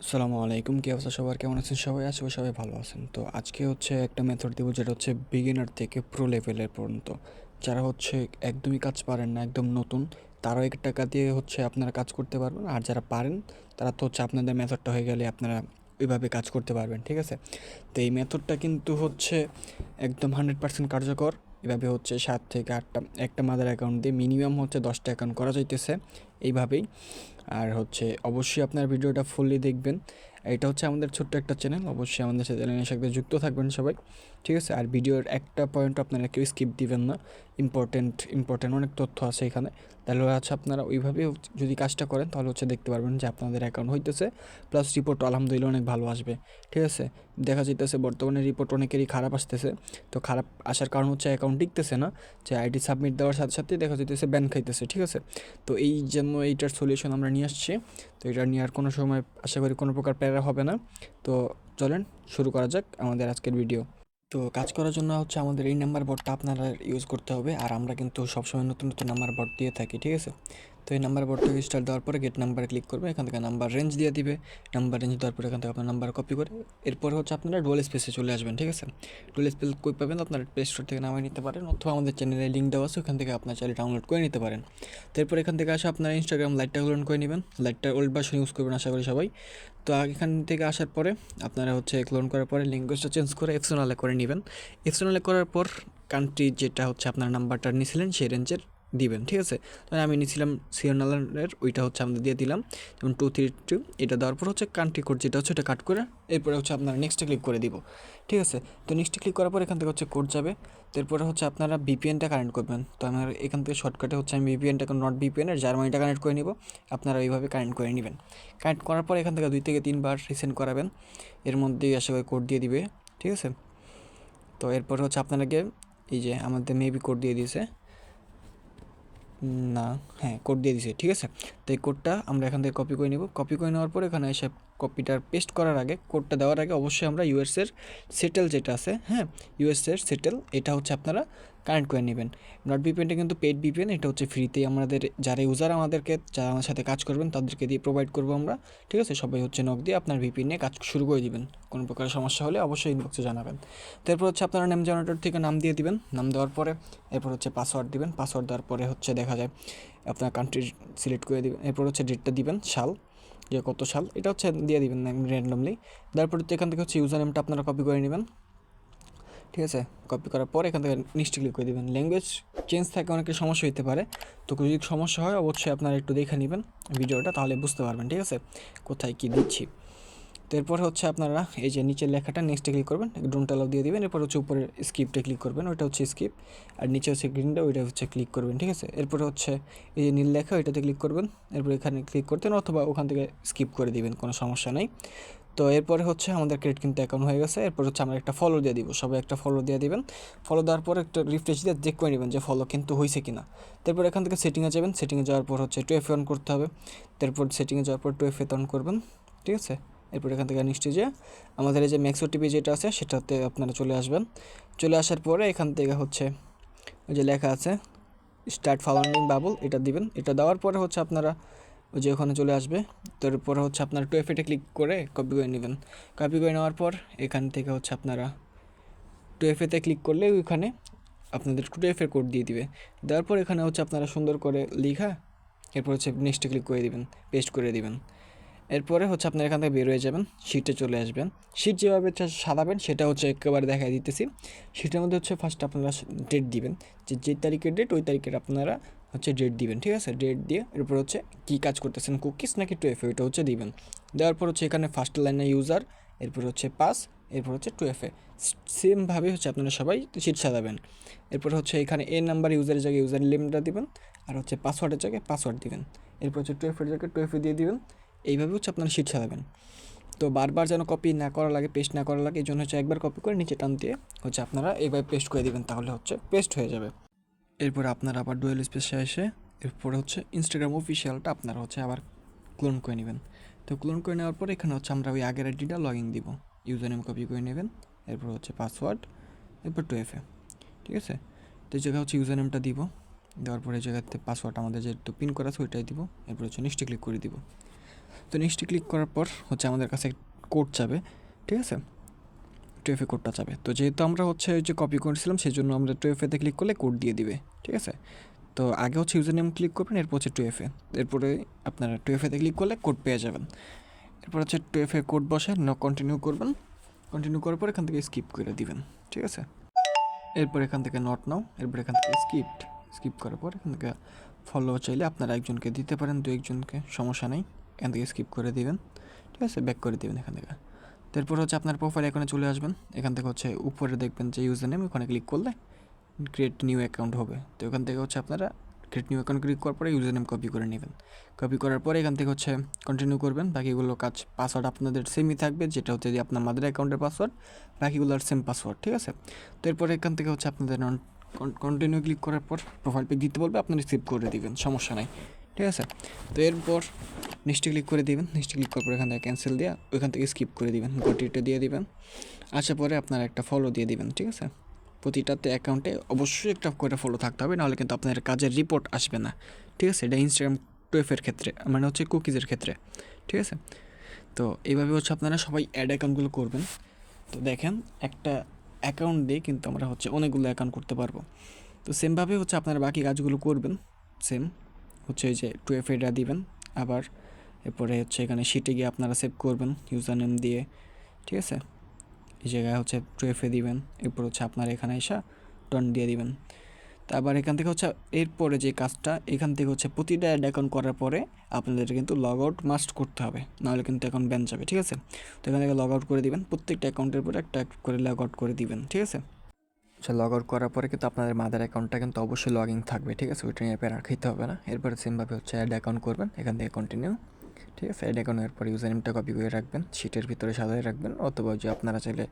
আসসালামু আলাইকুম, কি অবস্থা সবার? কেমন আছেন সবাই? আশা করি সবাই ভালো আছেন। তো আজকে হচ্ছে একটা মেথড দেবো যেটা হচ্ছে বিগিনার থেকে প্রো লেভেলের পর্যন্ত যারা হচ্ছে একদমই কাজ পারেন না, একদম নতুন, তারাও এক টাকা দিয়ে হচ্ছে আপনারা কাজ করতে পারবেন। আর যারা পারেন তারা তো হচ্ছে আপনাদের মেথডটা হয়ে গেলে আপনারা ওইভাবে কাজ করতে পারবেন, ঠিক আছে? তো এই মেথডটা কিন্তু হচ্ছে একদম 100% কার্যকর। এভাবে হচ্ছে 7 থেকে 8টা একটা মাদার অ্যাকাউন্ট দিয়ে মিনিমাম হচ্ছে 10টা অ্যাকাউন্ট করা যাইতেছে এইভাবেই। আর হচ্ছে অবশ্যই আপনার ভিডিওটা ফুললি দেখবেন। এটা হচ্ছে আমাদের ছোট্ট একটা চ্যানেল, অবশ্যই আমাদের চ্যানেলের সাথে যুক্ত থাকবেন সবাই, ঠিক আছে? আর ভিডিওর একটা পয়েন্ট আপনারা কেউ স্কিপ দিবেন না। ইম্পর্টেন্ট অনেক তথ্য আছে এখানে। তাহলে হচ্ছে আপনারা ওইভাবে যদি কাজটা করেন তাহলে হচ্ছে দেখতে পারবেন যে আপনাদের অ্যাকাউন্ট হইতেছে, প্লাস রিপোর্ট আলহামদুলিল্লাহ অনেক ভালো আসবে, ঠিক আছে? দেখা যাইতেছে বর্তমানে রিপোর্ট অনেকেরই খারাপ আসতেছে। তো খারাপ আসার কারণ হচ্ছে অ্যাকাউন্ট টিকতেছে না, যে আইডি সাবমিট দেওয়ার সাথে সাথে দেখা যাইতেছে ব্যান খাইতেছে, ঠিক আছে? তো এই জন্য এইটার সলিউশন আমরা নিয়ে আসছি। তো এটা নিয়ে আর কোনো সময় আশা করি কোনো প্রকার প্যারা হবে না। তো চলেন শুরু করা যাক আমাদের আজকের ভিডিও। তো কাজ করার জন্য হচ্ছে আমাদের এই নাম্বার বোর্ডটা আপনারা ইউজ করতে হবে। আর আমরা কিন্তু সবসময় নতুন নতুন নাম্বার বোর্ড দিয়ে থাকি, ঠিক আছে? তো এই নাম্বার বোর্ডটাকে স্টার্ট দেওয়ার পরে গেট নাম্বারে ক্লিক করবে, এখান থেকে নাম্বার রেঞ্জ দিয়ে দিবে। নাম্বার রেঞ্জ দেওয়ার পরে এখান থেকে আপনার নাম্বার কপি করে এরপরে হচ্ছে আপনারা ডুয়াল স্পেসে চলে আসবেন, ঠিক আছে? ডুয়াল স্পেস কই পাবেন? আপনারা প্লে স্টোর থেকে নামিয়ে নিতে পারেন, অথবা আমাদের চ্যানেলে লিঙ্ক দেওয়া আছে, ওখান থেকে আপনার চাইলে ডাউনলোড করে নিতে পারেন। তারপর এখান থেকে আসে আপনারা ইনস্টাগ্রাম লাইটটা গ্রহণ করে নেবেন। লাইটটা ওল্ড ভার্সন ইউজ করবেন আশা করি সবাই। তো এখান থেকে আসার পরে আপনারা হচ্ছে ক্লোন করার পরে ল্যাঙ্গুয়েজটা চেঞ্জ করে এক্সটার্নালে করে নেবেন। এক্সটার্নালে করার পর কান্ট্রি যেটা হচ্ছে আপনার নাম্বারটা নিয়েছিলেন সেই রেঞ্জের দিবেন, ঠিক আছে? তাহলে আমি নিয়েছিলাম সিরিয়ালের, ওইটা হচ্ছে আমরা দিয়ে দিলাম, যেমন 232। এটা দেওয়ার পর হচ্ছে কান্ট্রি কোড যেটা হচ্ছে এটা কাট করে এরপরে হচ্ছে আপনারা নেক্সটে ক্লিক করে দিব, ঠিক আছে? তো নেক্সটে ক্লিক করার পর এখান থেকে হচ্ছে কোড যাবে। তারপরে হচ্ছে আপনারা ভিপিএনটা কানেক্ট করবেন। তো আমার এখান থেকে শর্টকাটে হচ্ছে আমি ভিপিএনটা নট ভিপিএনের জার্মানিটা কানেক্ট করে নিব। আপনারা এইভাবে কানেক্ট করে নেবেন। কানেক্ট করার পর এখান থেকে 2 থেকে 3 বার রিসেন্ড করাবেন। এর মধ্যেই আশা করি কোড দিয়ে দিবে, ঠিক আছে? তো এরপর হচ্ছে আপনাকে এই যে আমাদের মেবি কোড দিয়ে দিয়েছে না, হ্যাঁ কোড দিয়ে দিয়েছে, ঠিক আছে? তো এই কোডটা আমরা এখান থেকে কপি করে নেব। কপি করে নেওয়ার পর এখানে এসে কপিটার পেস্ট করার আগে, কোডটা দেওয়ার আগে অবশ্যই আমরা ইউএসের সেটেল যেটা আছে, হ্যাঁ, ইউএসের সেটেল, এটা হচ্ছে আপনারা কানেক্ট করে নেবেন। নট ভিপিএনটা কিন্তু পেড ভিপিএন, এটা হচ্ছে ফ্রিতেই আমাদের যারা ইউজার আমাদেরকে, যারা আমার সাথে কাজ করবেন তাদেরকে দিয়ে প্রোভাইড করবো আমরা, ঠিক আছে? সবাই হচ্ছে নক দিয়ে আপনার ভিপিএন নিয়ে কাজ শুরু করে দিবেন। কোনো প্রকার সমস্যা হলে অবশ্যই ইনবক্সে জানাবেন। তারপর হচ্ছে আপনারা নেম জেনারেটর থেকে নাম দিয়ে দিবেন। নাম দেওয়ার পরে এরপর হচ্ছে পাসওয়ার্ড দিবেন। পাসওয়ার্ড দেওয়ার পরে হচ্ছে দেখা যায় আপনার কান্ট্রি সিলেক্ট করে দিবেন। এরপর হচ্ছে ডেটটা দিবেন, সাল, যে কত সাল এটা হচ্ছে দিয়ে দিবেন র্যান্ডমলি। তারপর হচ্ছে এখান থেকে হচ্ছে ইউজার নেমটা আপনারা কপি করে নেবেন, ঠিক আছে? কপি করার পর এখান থেকে নেক্সট ক্লিক করে দেবেন। ল্যাঙ্গুয়েজ চেঞ্জ থাকে, অনেকের সমস্যা হতে পারে। তো যদি সমস্যা হয় অবশ্যই আপনারা একটু দেখে নেবেন ভিডিওটা, তাহলে বুঝতে পারবেন, ঠিক আছে, কোথায় কী দিচ্ছি। তো এরপর হচ্ছে আপনারা এই যে নিচের লেখাটা নেক্সটে ক্লিক করবেন, ডোন্ট অ্যালাউ দিয়ে দিবেন। এরপর হচ্ছে উপরে স্কিপটে ক্লিক করবেন, ওইটা হচ্ছে স্কিপ। আর নিচে হচ্ছে গ্রিনটা, ওইটা হচ্ছে ক্লিক করবেন, ঠিক আছে? এরপরে হচ্ছে এই যে নীল লেখা, ওইটাতে ক্লিক করবেন। এরপর এখানে ক্লিক করতেন অথবা ওখান থেকে স্কিপ করে দিবেন, কোনো সমস্যা নেই। তো এরপরে হচ্ছে আমাদের ক্রেডিট কিন্তু অ্যাকাউন্ট হয়ে গেছে। এরপর হচ্ছে আমরা একটা ফলো দিয়ে দিব, সবাই একটা ফলো দিয়ে দিবেন। ফলো দেওয়ার পর একটা রিফ্রেশ দিয়ে চেক করে নেবেন যে ফলো কিন্তু হয়েছে কিনা। তারপর এখান থেকে সেটিংয়ে যাবেন, সেটিংয়ে যাওয়ার পর হচ্ছে 2FA অন করতে হবে। তারপর সেটিংয়ে যাওয়ার পর 2FA অন করবেন, ঠিক আছে? এরপর এখান থেকে নেক্সট যে আমাদের এই যে ম্যাক্স ওটিপি যেটা আছে সেটাতে আপনারা চলে আসবেন। চলে আসার পরে এখান থেকে হচ্ছে ওই যে লেখা আছে স্টার্ট ফলোইং বাবল, এটা দিবেন। এটা দেওয়ার পরে হচ্ছে আপনারা ওই যে ওখানে চলে আসবে। তারপরে হচ্ছে আপনার 2FA ক্লিক করে কপি করে নেবেন। কপি করে নেওয়ার পর এখান থেকে হচ্ছে আপনারা 2FA ক্লিক করলে ওইখানে আপনাদের 2FA কোড দিয়ে দিবে। দেওয়ার পর এখানে হচ্ছে আপনারা সুন্দর করে লিখা, এরপর হচ্ছে নেক্সটে ক্লিক করে দিবেন, পেস্ট করে দিবেন। এরপরে হচ্ছে আপনার এখান থেকে বের হয়ে যাবেন, শিটে চলে আসবেন। শিট যেভাবে সাজাবেন সেটা হচ্ছে একেবারে দেখাই দিতেছি। শিটের মধ্যে হচ্ছে ফার্স্ট আপনারা ডেট দিবেন, যে তারিখের ডেট ওই তারিখের আপনারা হচ্ছে ডেট দিবেন, ঠিক আছে? ডেট দিয়ে এরপর হচ্ছে কী কাজ করতেছেন, কুকিজ নাকি 2FA, ওইটা হচ্ছে দিবেন। দেওয়ার পর হচ্ছে এখানে ফার্স্ট লাইনে ইউজার, এরপর হচ্ছে পাস, এরপর হচ্ছে 2FA। সেমভাবে হচ্ছে আপনারা সবাই শিট সাজাবেন। এরপর হচ্ছে এখানে নাম্বার ইউজারের জায়গায় ইউজার নেমটা দিবেন, আর হচ্ছে পাসওয়ার্ডের জায়গায় পাসওয়ার্ড দিবেন। এরপর হচ্ছে 2FAর জায়গায় 2FA দিয়ে দিবেন। এইভাবে হচ্ছে আপনারা শিট সাজাবেন। তো বারবার যেন কপি না করা লাগে, পেস্ট না করা লাগে, এই জন্য হচ্ছে একবার কপি করে নিচে টান দিয়ে হচ্ছে আপনারা এইভাবে পেস্ট করে দিবেন, তাহলে হচ্ছে পেস্ট হয়ে যাবে। এরপর আপনারা আবার ডুয়েল স্পেসে এসে এরপরে হচ্ছে ইনস্টাগ্রাম অফিসিয়ালটা আপনারা হচ্ছে আবার ক্লোন করে নেবেন। তো ক্লোন করে নেওয়ার পর এখানে হচ্ছে আমরা ওই আগের আইডিটা লগ ইন দিব, ইউজার নেম কপি করে নেবেন। এরপর হচ্ছে পাসওয়ার্ড, এরপর 2FA, ঠিক আছে? তো এই জায়গায় হচ্ছে ইউজার নেমটা দিব, দেওয়ার পরে এই জায়গাতে পাসওয়ার্ড আমাদের যেহেতু পিন করা আছে ওইটাই দিব। এরপর হচ্ছে নেক্সটে ক্লিক করে দিব। তো নেক্সটে ক্লিক করার পর হচ্ছে আমাদের কাছে কোড যাবে, ঠিক আছে, 2FA কোডটা যাবে। তো যেহেতু আমরা হচ্ছে ওই যে কপি করেছিলাম সেই জন্য আমরা 2FA-তে ক্লিক করলে কোড দিয়ে দিবে, ঠিক আছে। তো আগে হচ্ছে ইউজার নেম ক্লিক করবেন, এরপর হচ্ছে 2FA, এরপরে আপনারা 2FA-তে ক্লিক করলে কোড পেয়ে যাবেন। এরপর হচ্ছে 2FA কোড বসে কন্টিনিউ করবেন, কন্টিনিউ করার পর এখান থেকে স্কিপ করে দিবেন, ঠিক আছে। এরপর এখান থেকে নট নাও, এরপর এখান থেকে স্কিপ করার পর এখান থেকে ফলো চাইলে আপনারা একজনকে দিতে পারেন, দু একজনকে, সমস্যা নেই। এখান থেকে স্কিপ করে দিবেন, ঠিক আছে, ব্যাক করে দিবেন এখান থেকে। তারপর হচ্ছে আপনার প্রোফাইল এখানে চলে আসবেন, এখান থেকে হচ্ছে উপরে দেখবেন যে ইউজার নেম, ওখানে ক্লিক করলে ক্রিয়েট নিউ অ্যাকাউন্ট হবে। তো এখান থেকে হচ্ছে আপনারা ক্রিয়েট নিউ অ্যাকাউন্ট ক্লিক করার পরে ইউজার নেম কপি করে নেবেন, কপি করার পরে এখান থেকে হচ্ছে কন্টিনিউ করবেন। বাকিগুলো কাজ, পাসওয়ার্ড আপনাদের সেমই থাকবে, যেটা হচ্ছে যে আপনার মাদার অ্যাকাউন্টের পাসওয়ার্ড, বাকিগুলোর সেম পাসওয়ার্ড, ঠিক আছে। তো এরপরে এখান থেকে হচ্ছে আপনাদের কন্টিনিউ ক্লিক করার পর প্রোফাইল পিক দিতে বলবে, আপনারা সেভ করে দিবেন, সমস্যা নাই, ঠিক আছে। তো এরপর নেক্সটে ক্লিক করে দিবেন, নেক্সটে ক্লিক করার পর এখান থেকে ক্যান্সেল দেওয়া, ওইখান থেকে স্কিপ করে দিবেন, গটিটা দিয়ে দিবেন। আসার পরে আপনারা একটা ফলো দিয়ে দিবেন, ঠিক আছে। প্রতিটাতে অ্যাকাউন্টে অবশ্যই একটা করে ফলো থাকতে হবে, নাহলে কিন্তু আপনার কাজের রিপোর্ট আসবে না, ঠিক আছে। এটা ইনস্টাগ্রাম 2FA-এর ক্ষেত্রে, মানে হচ্ছে কুকিজের ক্ষেত্রে, ঠিক আছে। তো এইভাবে হচ্ছে আপনারা সবাই অ্যাড অ্যাকাউন্টগুলো করবেন। তো দেখেন, একটা অ্যাকাউন্ট দিয়ে কিন্তু আমরা হচ্ছে অনেকগুলো অ্যাকাউন্ট করতে পারবো। তো সেমভাবে হচ্ছে আপনারা বাকি কাজগুলো করবেন, সেম হচ্ছে এই যে 2FA-টা দিবেন, আবার এরপরে হচ্ছে এখানে শিটে গিয়ে আপনারা সেভ করবেন ইউজার নেম দিয়ে, ঠিক আছে। এই জায়গায় হচ্ছে 2FA দিবেন, এরপর হচ্ছে আপনারা এখানে এসে ডন দিয়ে দিবেন। তারপর এখান থেকে হচ্ছে এরপরে যে কাজটা, এখান থেকে হচ্ছে প্রতিটা অ্যাড অ্যাকাউন্ট করার পরে আপনাদের কিন্তু লগ আউট মাস্ট করতে হবে, নাহলে কিন্তু অ্যাকাউন্ট ব্যান যাবে, ঠিক আছে। তো এখান থেকে লগ আউট করে দিবেন, প্রত্যেকটা অ্যাকাউন্টের পরে একটা করে লগ আউট করে দিবেন, ঠিক আছে। আচ্ছা, লগ আউট করার পরে কিন্তু আপনাদের মাদার অ্যাকাউন্টটা কিন্তু অবশ্যই লগইন থাকবে, ঠিক আছে, ওইটা নিয়ে প্যারা খাইতে হবে না। এরপরে সেমভাবে হচ্ছে অ্যাড অ্যাকাউন্ট করবেন, এখান থেকে কন্টিনিউ, ঠিক আছে। অ্যাড অ্যাকাউন্টের পর ইউজার নেমটা কপি করে রাখবেন, শিটের ভিতরে সাজায় রাখবেন, অথবা যে আপনারা চাইলে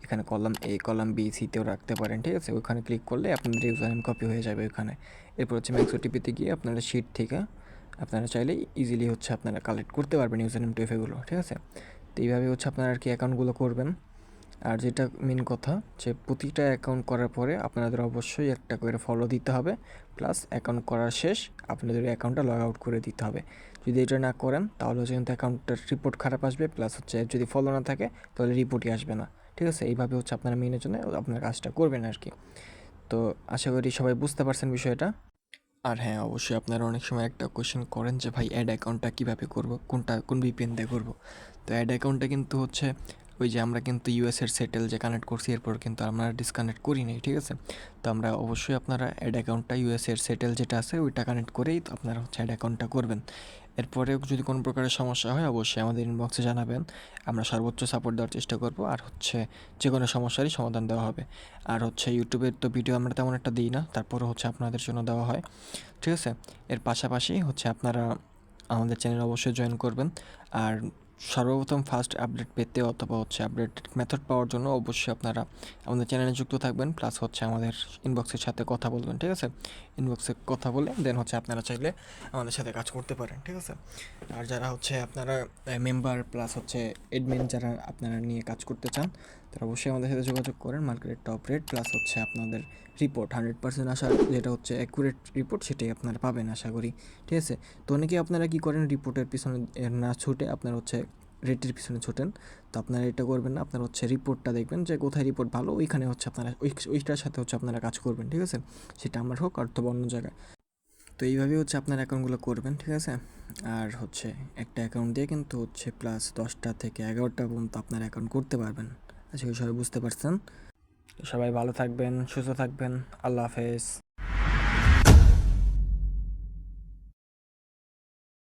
এখানে কলাম A, কলাম B, C-তেও রাখতে পারেন, ঠিক আছে। ওইখানে ক্লিক করলে আপনাদের ইউজার নেম কপি হয়ে যাবে ওইখানে। এরপর হচ্ছে ম্যাক্স ওটিপিতে গিয়ে আপনারা শিট থেকে আপনারা চাইলে ইজিলি হচ্ছে আপনারা কালেক্ট করতে পারবেন ইউজার নেম 2FA-গুলো, ঠিক আছে। তো এইভাবে হচ্ছে আপনারা আর কি অ্যাকাউন্টগুলো করবেন। আর যেটা মেন কথা, যে প্রতিটা অ্যাকাউন্ট করার পরে আপনাদের অবশ্যই একটা করে ফলো দিতে হবে, প্লাস অ্যাকাউন্ট করার শেষ আপনাদের অ্যাকাউন্টটা লগ আউট করে দিতে হবে। যদি এটা না করেন তাহলে হচ্ছে কিন্তু অ্যাকাউন্টের রিপোর্ট খারাপ আসবে, প্লাস হচ্ছে যদি ফলো না থাকে তাহলে রিপোর্টই আসবে না, ঠিক আছে। এইভাবে হচ্ছে আপনারা মেনের জন্য আপনার কাজটা করবেন আর কি। তো আশা করি সবাই বুঝতে পারছেন বিষয়টা। আর হ্যাঁ, অবশ্যই আপনারা অনেক সময় একটা কোয়েশ্চেন করেন যে ভাই অ্যাড অ্যাকাউন্টটা কীভাবে করবো, কোন VPN দিয়ে করবো। তো অ্যাড অ্যাকাউন্টটা কিন্তু হচ্ছে ওই যে আমরা কিন্তু ইউএসের সেটেল যে কানেক্ট করছি, এরপর কিন্তু আমরা ডিসকানেক্ট করি নাই, ঠিক আছে। তো আমরা অবশ্যই আপনারা অ্যাড অ্যাকাউন্টটা ইউএসের সেটেল যেটা আছে ওইটা কানেক্ট করেই তো আপনারা হচ্ছে অ্যাড অ্যাকাউন্টটা করবেন। এরপরেও যদি কোনো প্রকারের সমস্যা হয় অবশ্যই আমাদের ইনবক্সে জানাবেন, আমরা সর্বোচ্চ সাপোর্ট দেওয়ার চেষ্টা করব। আর হচ্ছে যে কোনো সমস্যারই সমাধান দেওয়া হবে। আর হচ্ছে ইউটিউবের তো ভিডিও আমরা তেমন একটা দিই না, তারপরে হচ্ছে আপনাদের জন্য দেওয়া হয়, ঠিক আছে। এর পাশাপাশি হচ্ছে আপনারা আমাদের চ্যানেল অবশ্যই জয়েন করবেন। আর সর্বপ্রথম ফার্স্ট আপডেট পেতে অথবা হচ্ছে আপডেট মেথড পাওয়ার জন্য অবশ্যই আপনারা আমাদের চ্যানেলে যুক্ত থাকবেন, প্লাস হচ্ছে আমাদের ইনবক্সের সাথে কথা বলবেন, ঠিক আছে। ইনবক্সে কথা বলে দেন হচ্ছে আপনারা চাইলে আমাদের সাথে কাজ করতে পারেন, ঠিক আছে। আর যারা হচ্ছে আপনারা মেম্বার প্লাস হচ্ছে এডমিন যারা আপনারা নিয়ে কাজ করতে চান, তারা অবশ্যই আমাদের সাথে যোগাযোগ করেন। মার্কেটের টপ রেট প্লাস হচ্ছে আপনাদের রিপোর্ট 100% আসার যেটা হচ্ছে অ্যাকুরেট রিপোর্ট, সেটাই আপনারা পাবেন আশা করি, ঠিক আছে। তো অনেকেই আপনারা কী করেন, রিপোর্টের পিছনে না ছুটে আপনারা হচ্ছে রেটের পিছনে ছোটেন। তো আপনারা এটা করবেন না, আপনারা হচ্ছে রিপোর্টটা দেখবেন যে কোথায় রিপোর্ট ভালো, ওইখানে হচ্ছে আপনারা ওইটার সাথে হচ্ছে আপনারা কাজ করবেন, ঠিক আছে। সেটা আমার হোক অথবা অন্য জায়গায়। তো এইভাবেই হচ্ছে আপনার অ্যাকাউন্টগুলো করবেন, ঠিক আছে। আর হচ্ছে একটা অ্যাকাউন্ট দিয়ে কিন্তু হচ্ছে প্লাস 10টা থেকে 11টা পর্যন্ত আপনার অ্যাকাউন্ট করতে পারবেন। আশা করি সবাই বুঝতে পারছেন। তো সবাই ভালো থাকবেন, সুস্থ থাকবেন, আল্লাহ হাফেজ।